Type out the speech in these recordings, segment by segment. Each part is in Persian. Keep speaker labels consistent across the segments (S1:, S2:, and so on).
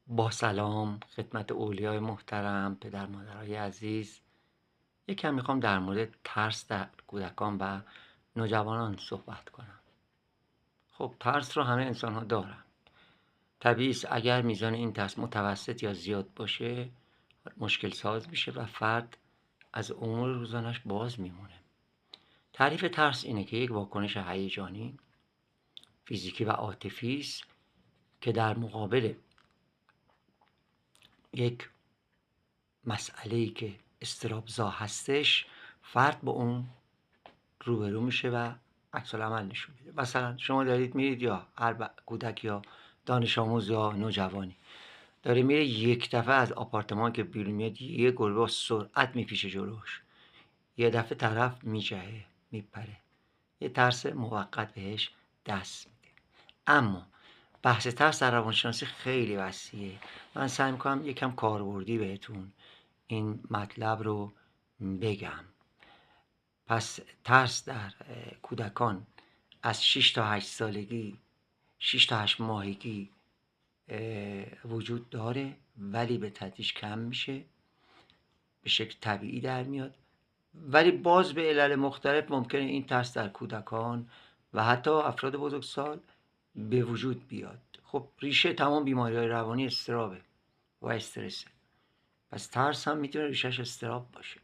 S1: با سلام خدمت اولیای محترم، پدر مادرای عزیز. یکم میخوام در مورد ترس در کودکان و نوجوانان صحبت کنم. خب ترس رو همه انسان ها دارن. طبیعی است اگر میزان این ترس متوسط یا زیاد باشه مشکل ساز میشه و فرد از امور روزانش باز میمونه. تعریف ترس اینه که یک واکنش هیجانی، فیزیکی و عاطفی است که در مقابل یک مسئله‌ای که اضطراب‌زا هستش فرد با اون روبرو میشه و عکس العمل نشون میده. مثلا شما دارید میرید یا هر کودک یا دانش آموز یا نوجوانی داره میره، یک دفعه از آپارتمان که بیرون میاد یه گربه با سرعت میپیشه جلوش، یه دفعه طرف میجهه میپره، یه ترس موقت بهش دست میده. اما بحث ترس در روانشناسی خیلی وسیعه. من سعی میکنم یکم کاربردی بهتون این مطلب رو بگم. پس ترس در کودکان از 6 تا 8 سالگی، 6 تا 8 ماهگی وجود داره، ولی به تدریج کم میشه، به شکل طبیعی در میاد، ولی باز به علل مختلف ممکنه این ترس در کودکان و حتی افراد بزرگسال به وجود بیاد. خب ریشه تمام بیماری‌های روانی اضطرابه و استرسه. پس ترس هم میتونه ریشش اضطراب باشه،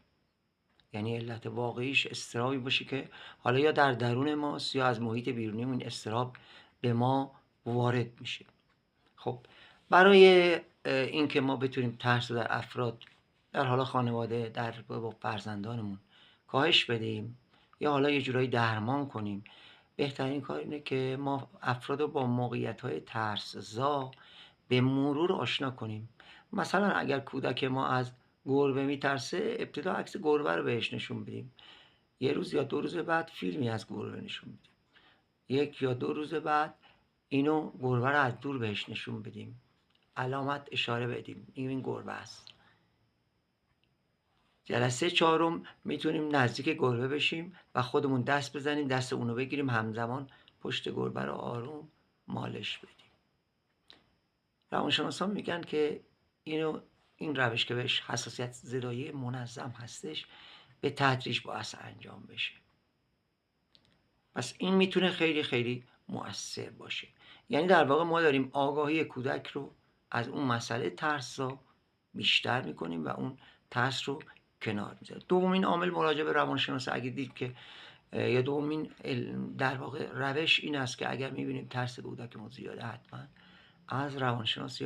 S1: یعنی علت واقعیش اضطرابی باشه که حالا یا در درون ماست یا از محیط بیرونی این اضطراب به ما وارد میشه. خب برای اینکه ما بتونیم ترس رو در افراد، در حالا خانواده، در با فرزندانمون کاهش بدیم یا حالا یه جورایی درمان کنیم، بهترین کار اینه که ما افراد رو با موقعیت‌های ترس‌زا به مرور آشنا کنیم. مثلا اگر کودک ما از گربه میترسه، ابتدا عکس گربه رو بهش نشون بدیم، یه روز یا 2 روز بعد فیلمی از گربه نشون بدیم، 1 یا 2 روز بعد اینو گربه رو از دور بهش نشون بدیم، علامت اشاره بدیم این گربه است. جلسه 4 میتونیم نزدیک گربه بشیم و خودمون دست بزنیم، دست اونو بگیریم، همزمان پشت گربه رو آروم مالش بدیم. روانشناسان میگن که این روش که بهش حساسیت زدایی منظم هستش به تدریج باید انجام بشه. پس این میتونه خیلی خیلی مؤثر باشه. یعنی در واقع ما داریم آگاهی کودک رو از اون مسئله ترس‌زا بیشتر میکنیم و اون ترس رو کنار میذاریم. دومین عامل مراجعه به روانشناس اگه دید که یا دومین در واقع روش این است که اگر میبینیم ترس کودک ما زیاده، حتما از روانشناس